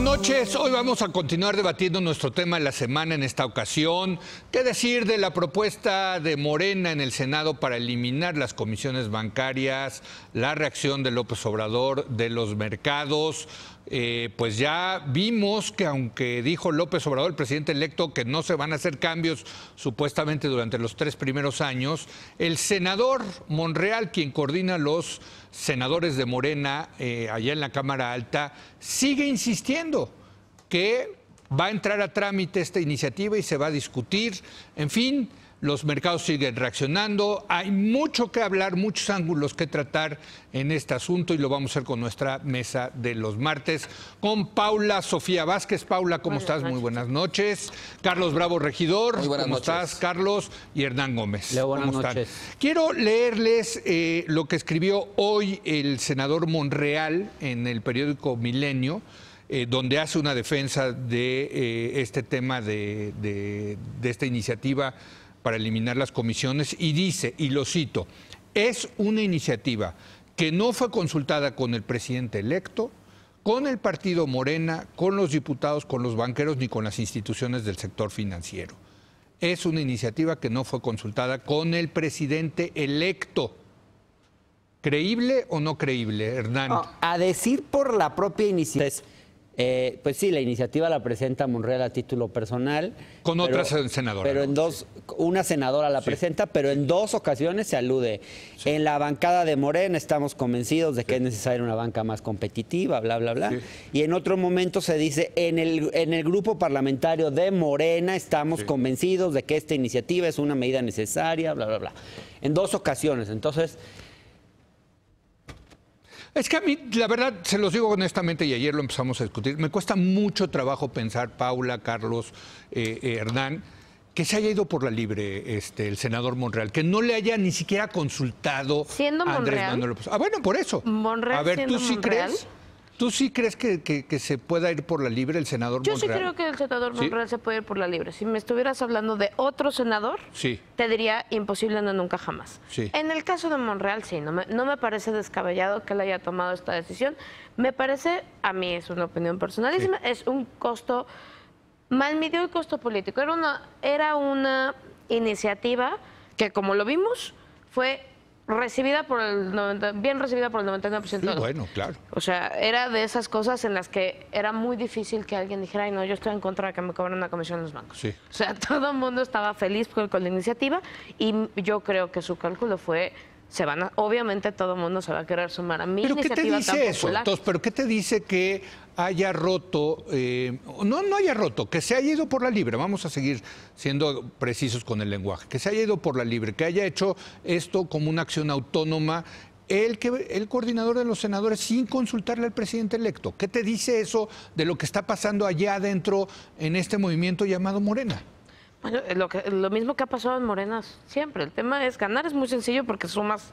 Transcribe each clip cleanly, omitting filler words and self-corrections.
noches. Hoy vamos a continuar debatiendo nuestro tema de la semana en esta ocasión. ¿Qué decir de la propuesta de Morena en el Senado para eliminar las comisiones bancarias, la reacción de López Obrador de los mercados? Pues ya vimos que aunque dijo López Obrador, el presidente electo, que no se van a hacer cambios supuestamente durante los 3 primeros años, el senador Monreal, quien coordina los senadores de Morena allá en la Cámara Alta, sigue insistiendo que va a entrar a trámite esta iniciativa y se va a discutir. En fin, los mercados siguen reaccionando. Hay mucho que hablar, muchos ángulos que tratar en este asunto y lo vamos a hacer con nuestra mesa de los martes, con Paula Sofía Vázquez. Paula, ¿cómo estás? Muy buenas noches. Carlos Bravo, regidor. Muy buenas ¿Cómo noches. estás, Carlos? Y Hernán Gómez. Leo, buenas ¿Cómo noches. están? Quiero leerles lo que escribió hoy el senador Monreal en el periódico Milenio, donde hace una defensa de este tema de esta iniciativa para eliminar las comisiones, y dice, y lo cito: es una iniciativa que no fue consultada con el presidente electo, con el partido Morena, con los diputados, con los banqueros, ni con las instituciones del sector financiero. Es una iniciativa que no fue consultada con el presidente electo. ¿Creíble o no creíble, Hernán? No, a decir por la propia iniciativa, pues sí, la iniciativa la presenta Monreal a título personal. Con otra senadora. Pero en una senadora la presenta, pero en 2 ocasiones se alude. Sí. En la bancada de Morena estamos convencidos de que es necesaria una banca más competitiva, bla, bla, bla. Sí. Y en otro momento se dice, en el grupo parlamentario de Morena estamos convencidos de que esta iniciativa es una medida necesaria, bla, bla, bla. En 2 ocasiones, entonces... Es que a mí, la verdad, se los digo honestamente, y ayer lo empezamos a discutir, me cuesta mucho trabajo pensar, Paula, Carlos, Hernán, que se haya ido por la libre el senador Monreal, que no le haya ni siquiera consultado siendo a Andrés Monreal. Manuel López. Ah, bueno, por eso. Monreal, a ver, ¿tú sí Monreal? crees? ¿Tú sí crees que se pueda ir por la libre el senador Yo Monreal? sí creo que el senador Monreal se puede ir por la libre. Si me estuvieras hablando de otro senador, te diría imposible, no, nunca, jamás. En el caso de Monreal, sí, no me parece descabellado que él haya tomado esta decisión. Me parece, a mí es una opinión personalísima, es un costo, mal midió el costo político. Era una iniciativa que, como lo vimos, fue recibida por bien recibida por el 99% de los... Bueno, claro. O sea, era de esas cosas en las que era muy difícil que alguien dijera, ay, no, yo estoy en contra de que me cobren una comisión en los bancos. Sí. O sea, todo el mundo estaba feliz con la iniciativa y yo creo que su cálculo fue, obviamente todo el mundo se va a querer sumar a mi iniciativa tan popular. ¿Pero qué te dice eso? Entonces, ¿pero qué te dice que haya roto, no haya roto, que se haya ido por la libre? Vamos a seguir siendo precisos con el lenguaje. Que se haya ido por la libre, que haya hecho esto como una acción autónoma, el coordinador de los senadores, sin consultarle al presidente electo. ¿Qué te dice eso de lo que está pasando allá adentro en este movimiento llamado Morena? Bueno, lo mismo que ha pasado en Morena siempre. El tema es ganar, es muy sencillo porque sumas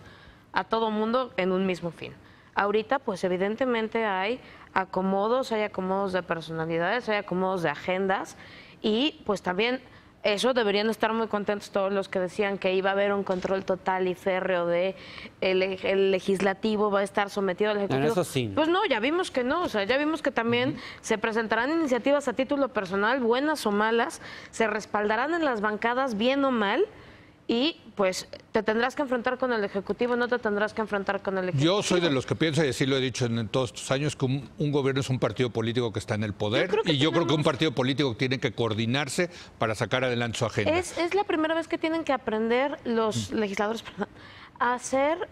a todo mundo en un mismo fin. Ahorita, pues evidentemente hay acomodos de personalidades, hay acomodos de agendas y pues también eso deberían estar muy contentos todos los que decían que iba a haber un control total y férreo de el legislativo va a estar sometido al ejecutivo. Eso sí. Pues no, ya vimos que no, o sea, ya vimos que también se presentarán iniciativas a título personal, buenas o malas, se respaldarán en las bancadas bien o mal. Y pues te tendrás que enfrentar con el Ejecutivo, no te tendrás que enfrentar con el Ejecutivo. Yo soy de los que pienso, y así lo he dicho en todos estos años, que un gobierno es un partido político que está en el poder, yo creo que un partido político tiene que coordinarse para sacar adelante su agenda. Es la primera vez que tienen que aprender los legisladores a ser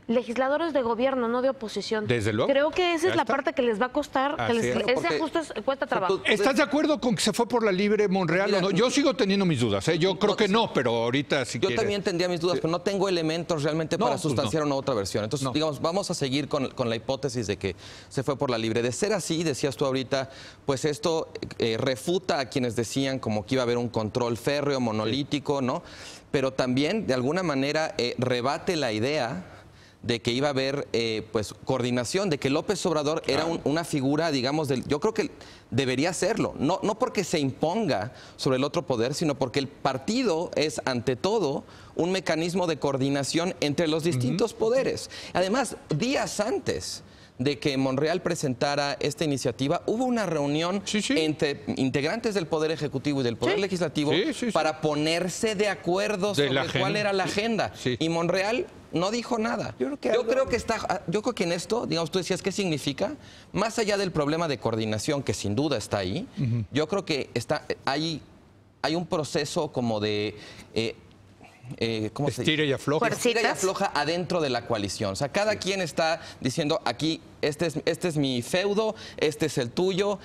legisladores de gobierno, no de oposición. Desde luego. Creo que esa es la parte que les va a costar, ese ajuste cuesta trabajo. ¿Estás de acuerdo con que se fue por la libre Monreal o no? Yo sigo teniendo mis dudas, Yo creo que no, pero ahorita si quieres. Yo también tendría mis dudas, pero no tengo elementos realmente para sustanciar una otra versión. Entonces, digamos, vamos a seguir con la hipótesis de que se fue por la libre. De ser así, decías tú ahorita, pues esto refuta a quienes decían como que iba a haber un control férreo, monolítico, ¿no? Pero también, de alguna manera, rebate la idea de que iba a haber pues coordinación, de que López Obrador era una figura, digamos, yo creo que debería serlo, no porque se imponga sobre el otro poder, sino porque el partido es, ante todo, un mecanismo de coordinación entre los distintos poderes. Además, días antes de que Monreal presentara esta iniciativa, hubo una reunión entre integrantes del Poder Ejecutivo y del Poder Legislativo para ponerse de acuerdo sobre cuál era la agenda. Y Monreal no dijo nada. Yo creo que en esto, digamos, tú decías, ¿qué significa? Más allá del problema de coordinación, que sin duda está ahí, yo creo que hay un proceso como de... ¿cómo se dice? Estira y afloja. Estira y afloja adentro de la coalición. O sea, cada quien está diciendo, aquí, este es mi feudo, este es el tuyo.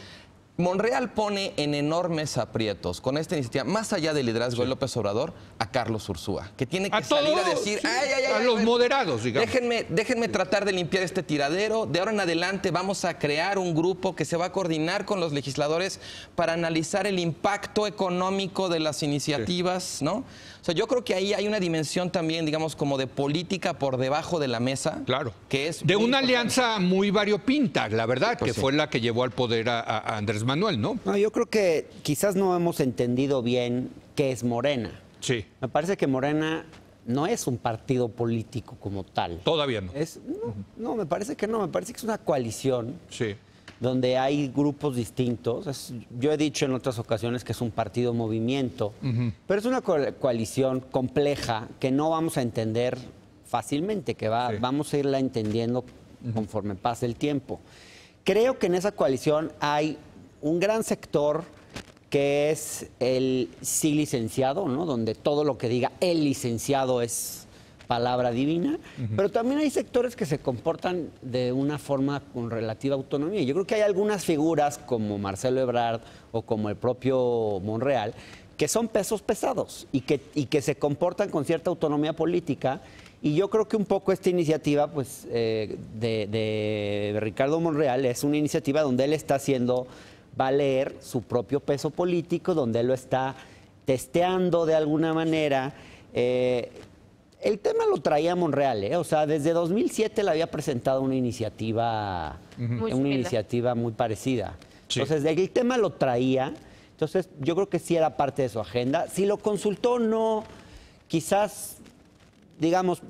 Monreal pone en enormes aprietos con esta iniciativa, más allá del liderazgo de López Obrador, a Carlos Ursúa, que tiene que salir a decir, a los moderados, digamos. Déjenme tratar de limpiar este tiradero. De ahora en adelante vamos a crear un grupo que se va a coordinar con los legisladores para analizar el impacto económico de las iniciativas, ¿no? O sea, yo creo que ahí hay una dimensión también, digamos, como de política por debajo de la mesa. Claro. Que es de una alianza muy variopinta, la verdad, que fue la que llevó al poder a Andrés Manuel, ¿no? No, yo creo que quizás no hemos entendido bien qué es Morena. Sí. Me parece que Morena no es un partido político como tal. Todavía no. No, me parece que no. Me parece que es una coalición. Sí. Donde hay grupos distintos. Yo he dicho en otras ocasiones que es un partido movimiento, pero es una coalición compleja que no vamos a entender fácilmente, que vamos a irla entendiendo conforme pase el tiempo. Creo que en esa coalición hay un gran sector que es el sí licenciado, ¿no? Donde todo lo que diga el licenciado es palabra divina, pero también hay sectores que se comportan de una forma con relativa autonomía. Yo creo que hay algunas figuras como Marcelo Ebrard o como el propio Monreal que son pesos pesados y que se comportan con cierta autonomía política. Y yo creo que un poco esta iniciativa pues, de Ricardo Monreal es una iniciativa donde él está haciendo valer su propio peso político, donde él lo está testeando de alguna manera. El tema lo traía Monreal, ¿eh? O sea, desde 2007 le había presentado una iniciativa muy parecida. Sí. Entonces, el tema lo traía. Entonces, yo creo que sí era parte de su agenda. Si lo consultó o no, quizás, digamos,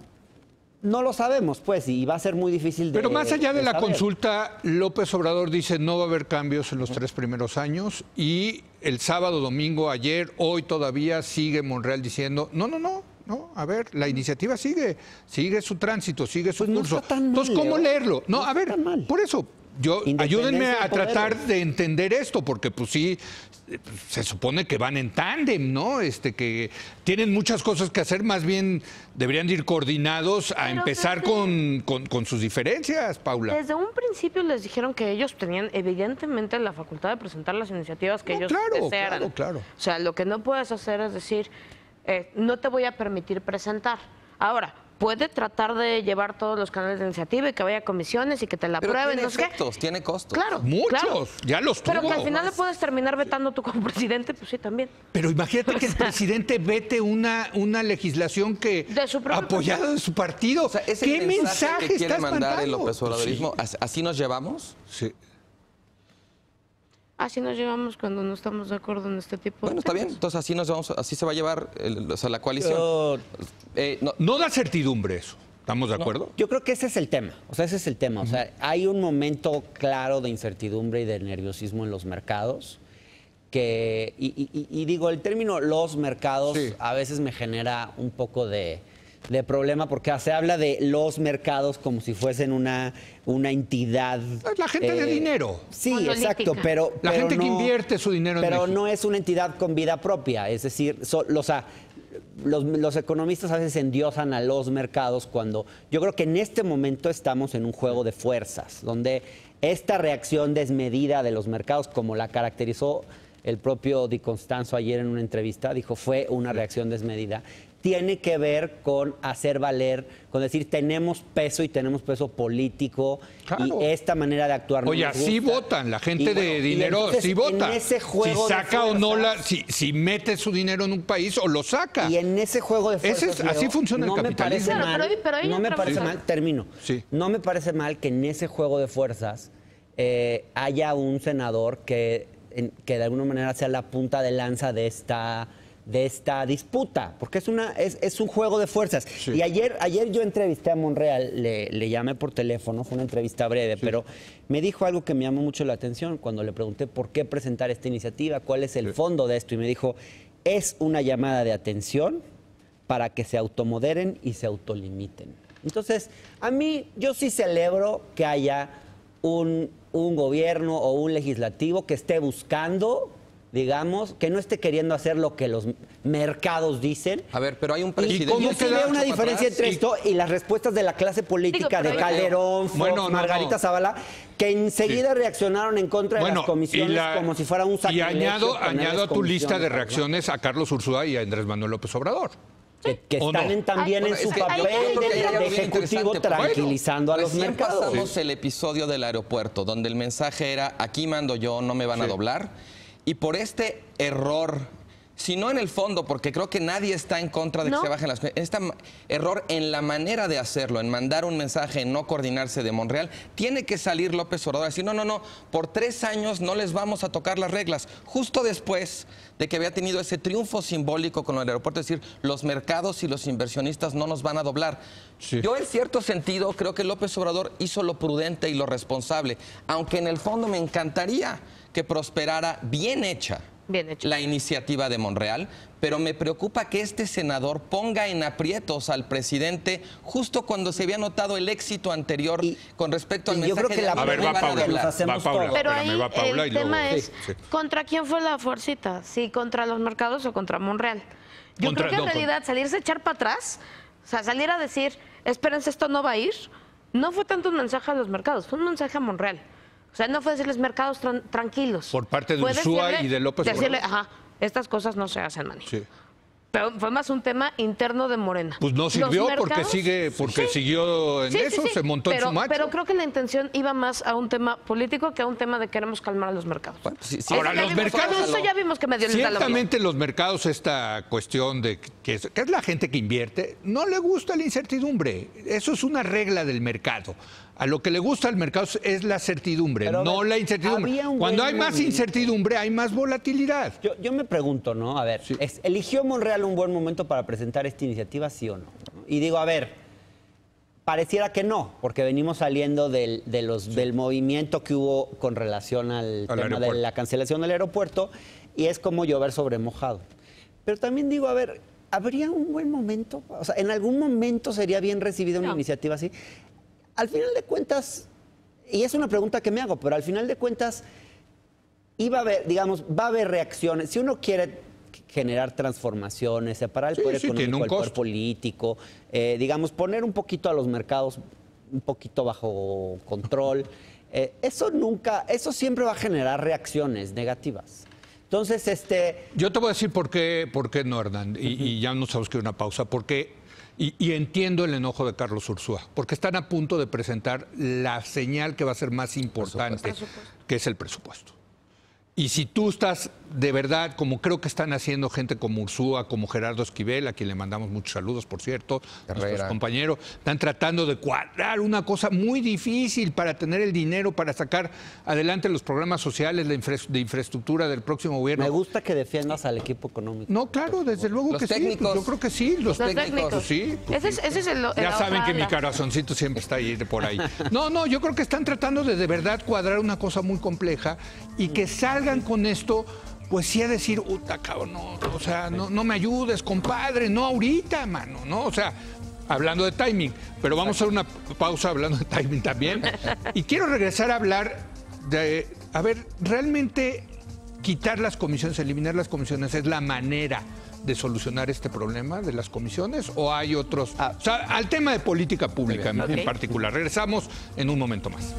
no lo sabemos, pues, y va a ser muy difícil de Pero más allá de la saber. Consulta, López Obrador dice no va a haber cambios en los 3 primeros años y el sábado, domingo, ayer, hoy todavía sigue Monreal diciendo no, a ver, la iniciativa sigue su tránsito, sigue su curso. Está tan mal, entonces, ¿cómo leerlo? No, a ver, por eso, ayúdenme a tratar de entender esto, porque pues sí, se supone que van en tándem, ¿no? Que tienen muchas cosas que hacer, más bien deberían de ir coordinados a empezar con sus diferencias, Paula. Desde un principio les dijeron que ellos tenían evidentemente la facultad de presentar las iniciativas que ellos desearan. Claro. O sea, lo que no puedes hacer es decir, no te voy a permitir presentar. Ahora, puede tratar de llevar todos los canales de iniciativa y que vaya a comisiones y que te la aprueben. Tiene efectos, tiene costos. Claro. Muchos, ya los tuvo. Pero que al final le puedes terminar vetando tú como presidente, pues sí, también. Pero imagínate que el presidente vete una legislación que apoyada de su partido. O sea, ¿qué mensaje que quiere mandar el López Obradorismo? Sí. ¿Así nos llevamos? Sí. Así nos llevamos cuando no estamos de acuerdo en este tipo de temas. Está bien, entonces así nos vamos, así se va a llevar la coalición. No da certidumbre eso, ¿estamos de acuerdo? No, yo creo que ese es el tema, o sea, hay un momento claro de incertidumbre y de nerviosismo en los mercados que, y digo, el término los mercados a veces me genera un poco de problema porque se habla de los mercados como si fuesen una entidad. La gente de dinero. Sí, exacto, pero la gente que invierte su dinero en Pero México. no es una entidad con vida propia, es decir, los economistas a veces endiosan a los mercados cuando yo creo que en este momento estamos en un juego de fuerzas, donde esta reacción desmedida de los mercados, como la caracterizó el propio Di Constanzo ayer en una entrevista, dijo fue una reacción desmedida, tiene que ver con hacer valer, con decir tenemos peso y tenemos peso político y esta manera de actuar. Oye, así votan, la gente de dinero sí vota. Ese juego si saca o no si mete su dinero en un país o lo saca. Y en ese juego de fuerzas, así funciona el capitalismo. No me parece mal, termino. Sí. No me parece mal que en ese juego de fuerzas haya un senador que de alguna manera sea la punta de lanza de de esta disputa, porque es un juego de fuerzas. Sí. Y ayer yo entrevisté a Monreal, le llamé por teléfono, fue una entrevista breve, pero me dijo algo que me llamó mucho la atención cuando le pregunté por qué presentar esta iniciativa, cuál es el fondo de esto, y me dijo, es una llamada de atención para que se automoderen y se autolimiten. Entonces, a mí, yo sí celebro que haya un gobierno o un legislativo que esté buscando, digamos, que no esté queriendo hacer lo que los mercados dicen. A ver, pero hay un presidente. Yo sí veo una diferencia entre esto y las respuestas de la clase política de Calderón, Fox, Margarita Zavala, que enseguida reaccionaron en contra de las comisiones como si fuera un sacrilegio. Y añado a tu lista de reacciones a Carlos Ursúa y a Andrés Manuel López Obrador. Que están también en su papel de ejecutivo tranquilizando a los mercados. Pasamos el episodio del aeropuerto, donde el mensaje era, aquí mando yo, no me van a doblar. Y por este error, si no en el fondo, porque creo que nadie está en contra de que se bajen las cosas, este error en la manera de hacerlo, en mandar un mensaje, en no coordinarse de Monreal, tiene que salir López Obrador a decir, no, por 3 años no les vamos a tocar las reglas. Justo después de que había tenido ese triunfo simbólico con el aeropuerto, es decir, los mercados y los inversionistas no nos van a doblar. Sí. Yo en cierto sentido creo que López Obrador hizo lo prudente y lo responsable, aunque en el fondo me encantaría que prosperara bien hecha la iniciativa de Monreal, pero me preocupa que este senador ponga en aprietos al presidente justo cuando se había notado el éxito anterior con respecto al mensaje. Yo creo que a ver, va Paula. Pero ahí el tema es, ¿contra quién fue la fuercita? ¿Sí contra los mercados o contra Monreal? Yo creo que en realidad salirse a echar para atrás, o sea, salir a decir, espérense, esto no va a ir, no fue tanto un mensaje a los mercados, fue un mensaje a Monreal. O sea, no fue decirles mercados tranquilos. Por parte de Ursúa y de López Obrador. Decirle, estas cosas no se hacen, Manny. Sí. Pero fue más un tema interno de Morena. Pues no sirvió porque siguió en eso, se montó en su macho. Pero creo que la intención iba más a un tema político que a un tema de queremos calmar a los mercados. Bueno, ahora, los mercados... Eso ya vimos que medio les da la ciertamente los mercados, esta cuestión de que es la gente que invierte, no le gusta la incertidumbre. Eso es una regla del mercado. A lo que le gusta al mercado es la certidumbre, pero no la incertidumbre. Cuando hay más incertidumbre, hay más volatilidad. Yo me pregunto, ¿no? A ver, ¿eligió Monreal un buen momento para presentar esta iniciativa, sí o no? Y digo, a ver, pareciera que no, porque venimos saliendo del movimiento que hubo con relación al tema de la cancelación del aeropuerto, y es como llover sobre mojado. Pero también digo, a ver, ¿habría un buen momento? O sea, ¿en algún momento sería bien recibida una iniciativa así? Al final de cuentas, y es una pregunta que me hago, pero al final de cuentas va a haber reacciones. Si uno quiere generar transformaciones, separar el poder económico del poder político, poner un poquito a los mercados un poquito bajo control, eso siempre va a generar reacciones negativas. Entonces, yo te voy a decir por qué no, Hernán, y ya nos tenemos que ir a una pausa, porque y entiendo el enojo de Carlos Ursúa, porque están a punto de presentar la señal que va a ser más importante, que es el presupuesto. Y si tú estás de verdad, como creo que están haciendo gente como Ursúa, como Gerardo Esquivel, a quien le mandamos muchos saludos, por cierto, nuestros compañeros, están tratando de cuadrar una cosa muy difícil para tener el dinero para sacar adelante los programas sociales de infraestructura del próximo gobierno. Me gusta que defiendas al equipo económico. No, claro, desde luego que sí. Yo creo que sí. Los técnicos. Sí. Ese es el ya saben que mi corazoncito siempre está ahí por ahí. No, yo creo que están tratando de verdad cuadrar una cosa muy compleja y que salgan con esto, pues sí a decir, cabrón, no me ayudes, compadre, no ahorita, mano, ¿no? O sea, hablando de timing, pero vamos a hacer una pausa hablando de timing también. Y quiero regresar a hablar de, a ver, realmente quitar las comisiones, eliminar las comisiones, ¿es la manera de solucionar este problema de las comisiones o hay otros? O sea, al tema de política pública en particular. Regresamos en un momento más.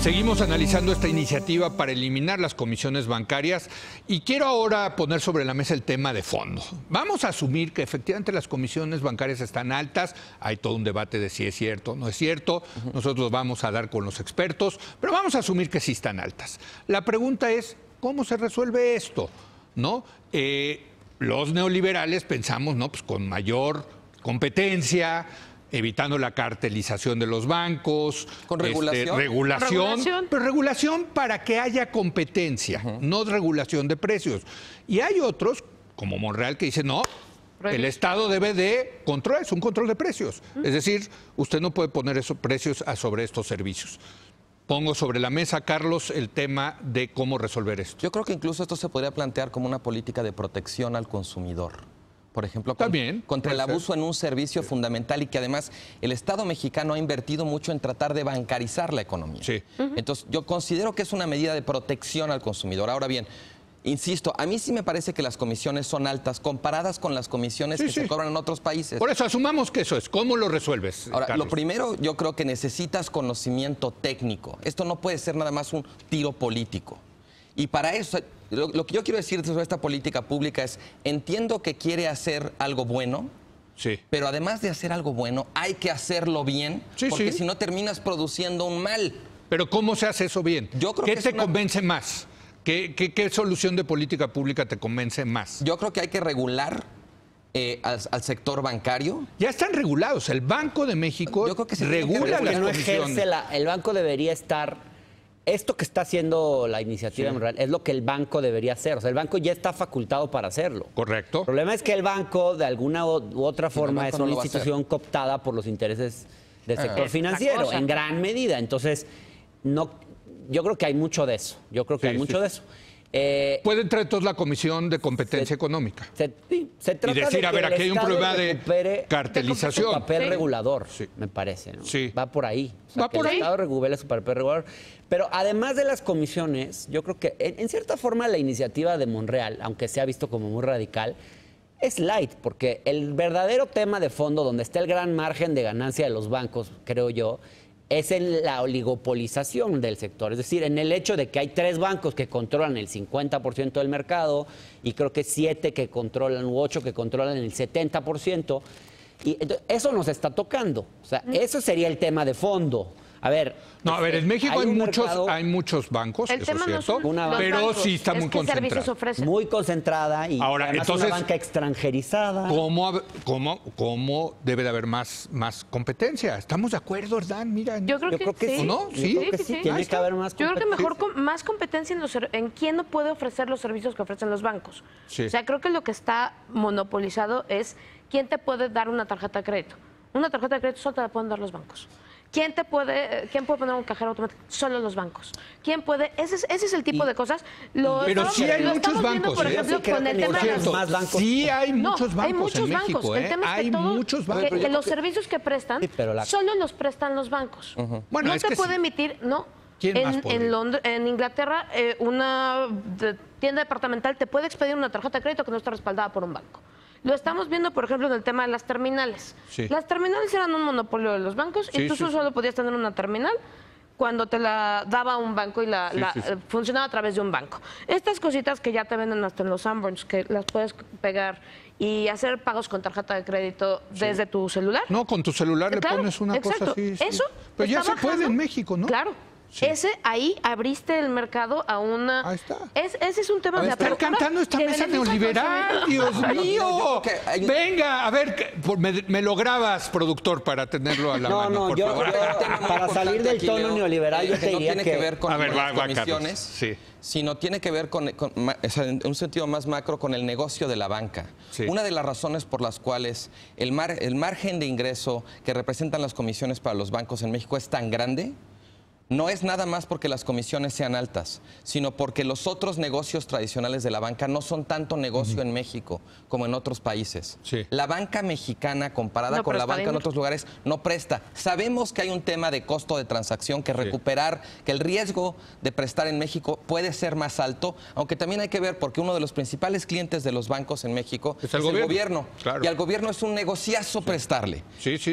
Seguimos analizando esta iniciativa para eliminar las comisiones bancarias y quiero ahora poner sobre la mesa el tema de fondo. Vamos a asumir que efectivamente las comisiones bancarias están altas, hay todo un debate de si es cierto o no es cierto, nosotros vamos a dar con los expertos, pero vamos a asumir que sí están altas. La pregunta es, ¿cómo se resuelve esto? ¿no? Los neoliberales pensamos, ¿no? Pues con mayor competencia, evitando la cartelización de los bancos. Con regulación. Regulación. Pero regulación para que haya competencia, no regulación de precios. Y hay otros, como Monreal, que dicen, no, el Estado debe de controlar, es un control de precios. Es decir, usted no puede poner esos precios sobre estos servicios. Pongo sobre la mesa, Carlos, el tema de cómo resolver esto. Yo creo que incluso esto se podría plantear como una política de protección al consumidor. Por ejemplo, contra el abuso en un servicio fundamental y que además el Estado mexicano ha invertido mucho en tratar de bancarizar la economía. Sí. Entonces, yo considero que es una medida de protección al consumidor. Ahora bien, insisto, a mí sí me parece que las comisiones son altas comparadas con las comisiones que se cobran en otros países. Por eso asumamos que eso es. ¿Cómo lo resuelves, Ahora, Carlos? Lo primero, yo creo que necesitas conocimiento técnico. Esto no puede ser nada más un tiro político. Y para eso, lo que yo quiero decir sobre esta política pública es, entiendo que quiere hacer algo bueno, pero además de hacer algo bueno, hay que hacerlo bien, porque si no terminas produciendo un mal. Pero ¿cómo se hace eso bien? Yo creo ¿Qué te convence más? ¿Qué solución de política pública te convence más? Yo creo que hay que regular al sector bancario. Ya están regulados. El Banco de México regula las comisiones. El banco debería estar... Esto que está haciendo la iniciativa Monreal es lo que el banco debería hacer. O sea, el banco ya está facultado para hacerlo. Correcto. El problema es que el banco, de alguna u otra forma, es una institución cooptada por los intereses del sector financiero, en gran medida. Entonces, yo creo que hay mucho de eso. Puede entrar entonces la Comisión de Competencia Económica. Se trata y decir, de a ver, aquí hay un problema de cartelización. Su papel regulador, me parece, ¿no? Va por ahí. O sea, el Estado regule su papel regulador. Pero además de las comisiones, yo creo que en cierta forma la iniciativa de Monreal, aunque se ha visto como muy radical, es light, porque el verdadero tema de fondo, donde está el gran margen de ganancia de los bancos, creo yo, es en la oligopolización del sector. Es decir, en el hecho de que hay 3 bancos que controlan el 50% del mercado y creo que 7 que controlan u 8 que controlan el 70%. Y eso nos está tocando. O sea, eso sería el tema de fondo. A ver, en México hay muchos bancos, eso es cierto, pero sí está muy concentrada. Muy concentrada y ahora, además entonces, una banca extranjerizada. ¿Cómo debe de haber más competencia? ¿Estamos de acuerdo, Hernán? Mira, yo creo que sí. ¿No? Sí, creo que sí. Tiene que haber más competencia. Yo creo que más competencia en quién no puede ofrecer los servicios que ofrecen los bancos. Sí. O sea, creo que lo que está monopolizado es quién te puede dar una tarjeta de crédito. Una tarjeta de crédito solo te la pueden dar los bancos. ¿Quién puede poner un cajero automático? Solo los bancos. ¿Quién puede? Ese es el tipo de cosas. Pero sí hay muchos bancos. Por ejemplo, con el tema de más bancos. Sí hay muchos bancos. Hay muchos en bancos. México, El tema es muchos bancos. Que los servicios que prestan, solo los prestan los bancos. Bueno, no se puede emitir, no. En Inglaterra, una tienda departamental te puede expedir una tarjeta de crédito que no está respaldada por un banco. Lo estamos viendo, por ejemplo, en el tema de las terminales. Sí. Las terminales eran un monopolio de los bancos y tú solo podías tener una terminal cuando te la daba un banco y funcionaba a través de un banco. Estas cositas que ya te venden hasta en los Sanborns, que las puedes pegar y hacer pagos con tarjeta de crédito desde tu celular. No, con tu celular le pones una cosa así. Eso pero ya se puede en México, ¿no? Claro. Sí. Ahí abriste el mercado a una... Ahí está. Ese es un tema de apertura. Estar cantando esta mesa neoliberal, Dios mío. Venga, a ver, me lo grabas, productor, para tenerlo a la mano, por favor. Para salir del tono neoliberal, yo te diría que... No tiene que ver con las comisiones, sino tiene que ver en un sentido más macro con el negocio de la banca. Sí. Una de las razones por las cuales el margen de ingreso que representan las comisiones para los bancos en México es tan grande, no es nada más porque las comisiones sean altas, sino porque los otros negocios tradicionales de la banca no son tanto negocio en México como en otros países. Sí. La banca mexicana, comparada con la banca en otros lugares, no presta. Sabemos que hay un tema de costo de transacción que recuperar, que el riesgo de prestar en México puede ser más alto, aunque también hay que ver porque uno de los principales clientes de los bancos en México es el gobierno. Claro. Y al gobierno es un negociazo prestarle.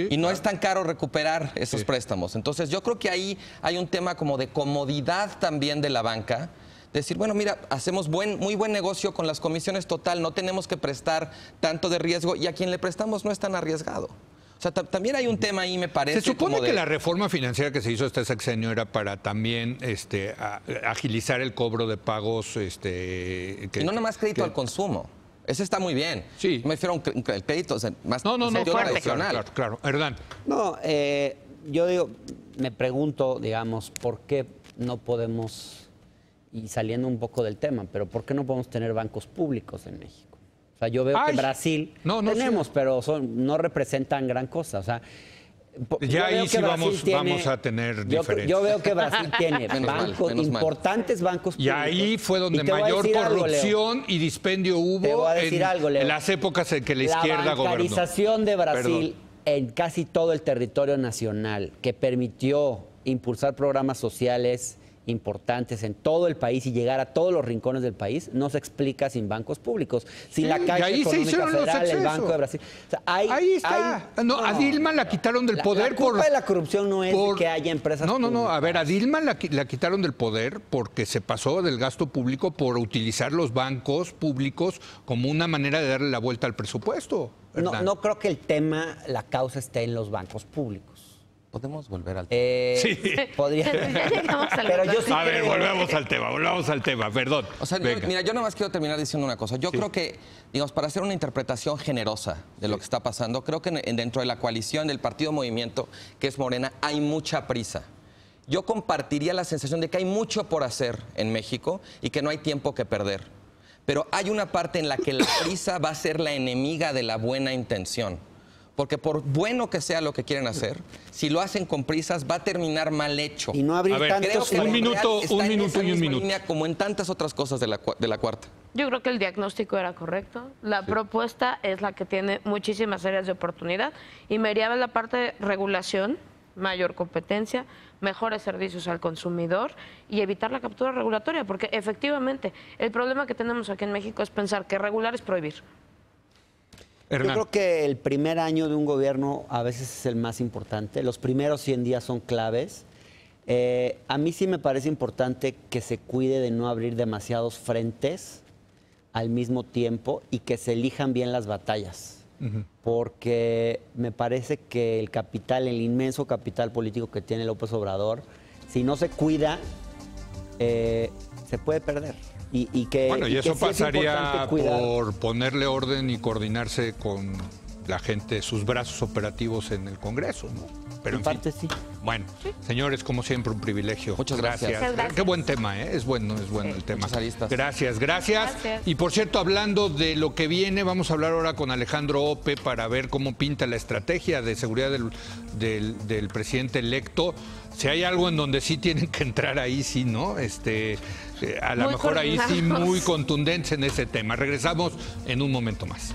Y no es tan caro recuperar esos préstamos. Entonces yo creo que ahí hay un tema como de comodidad también de la banca, decir, bueno, mira, hacemos muy buen negocio con las comisiones total, no tenemos que prestar tanto de riesgo y a quien le prestamos no es tan arriesgado. O O sea, también hay un tema ahí, me parece. Se supone que la reforma financiera que se hizo este sexenio era para también agilizar el cobro de pagos. Y no nada más crédito al consumo. Ese está muy bien. Sí. Me refiero a un crédito más tradicional. Claro. Hernán. No, yo digo, me pregunto, digamos, ¿por qué no podemos, y saliendo un poco del tema, pero ¿por qué no podemos tener bancos públicos en México? O sea, yo veo que Brasil tenemos, pero no representan gran cosa. O sea, ya ahí sí vamos a tener diferencias. Yo veo que Brasil tiene importantes bancos públicos. Y ahí fue donde mayor corrupción y dispendio hubo en las épocas en que la izquierda gobernó. La bancarización de Brasil en casi todo el territorio nacional, que permitió impulsar programas sociales importantes en todo el país y llegar a todos los rincones del país, no se explica sin bancos públicos. Sin la Caixa Económica Federal, el Banco de Brasil. O sea, ahí está. A Dilma la quitaron del poder. La culpa de la corrupción no es que haya empresas públicas. No. A ver, a Dilma la quitaron del poder porque se pasó del gasto público por utilizar los bancos públicos como una manera de darle la vuelta al presupuesto. No creo que el tema, la causa esté en los bancos públicos. ¿Podemos volver al tema? Sí. Podría. Pero yo sí volvemos al tema, perdón. O sea, yo nada más quiero terminar diciendo una cosa. Yo creo que, digamos, para hacer una interpretación generosa de lo que está pasando, creo que dentro de la coalición del Partido Movimiento, que es Morena, hay mucha prisa. Yo compartiría la sensación de que hay mucho por hacer en México y que no hay tiempo que perder. Pero hay una parte en la que la prisa va a ser la enemiga de la buena intención. Porque por bueno que sea lo que quieren hacer, si lo hacen con prisas, va a terminar mal hecho. Y no abrir tantos... Un minuto y un minuto. Como en tantas otras cosas de la cuarta. Yo creo que el diagnóstico era correcto. La propuesta es la que tiene muchísimas áreas de oportunidad y me iría a la parte de regulación, mayor competencia, mejores servicios al consumidor y evitar la captura regulatoria, porque efectivamente el problema que tenemos aquí en México es pensar que regular es prohibir. Hernán. Yo creo que el primer año de un gobierno a veces es el más importante. Los primeros 100 días son claves. A mí sí me parece importante que se cuide de no abrir demasiados frentes al mismo tiempo y que se elijan bien las batallas. Porque me parece que el inmenso capital político que tiene López Obrador, si no se cuida, se puede perder. Y eso pasaría por ponerle orden y coordinarse con la gente, sus brazos operativos en el Congreso, ¿no? Pero en parte sí. Bueno, señores, como siempre, un privilegio. Muchas gracias. Qué buen tema, ¿eh? Es bueno el tema. Gracias. Y por cierto, hablando de lo que viene, vamos a hablar ahora con Alejandro Ope para ver cómo pinta la estrategia de seguridad del presidente electo. Si hay algo en donde sí tienen que entrar ahí, sí, ¿no? A lo mejor ahí sí muy contundentes en ese tema. Regresamos en un momento más.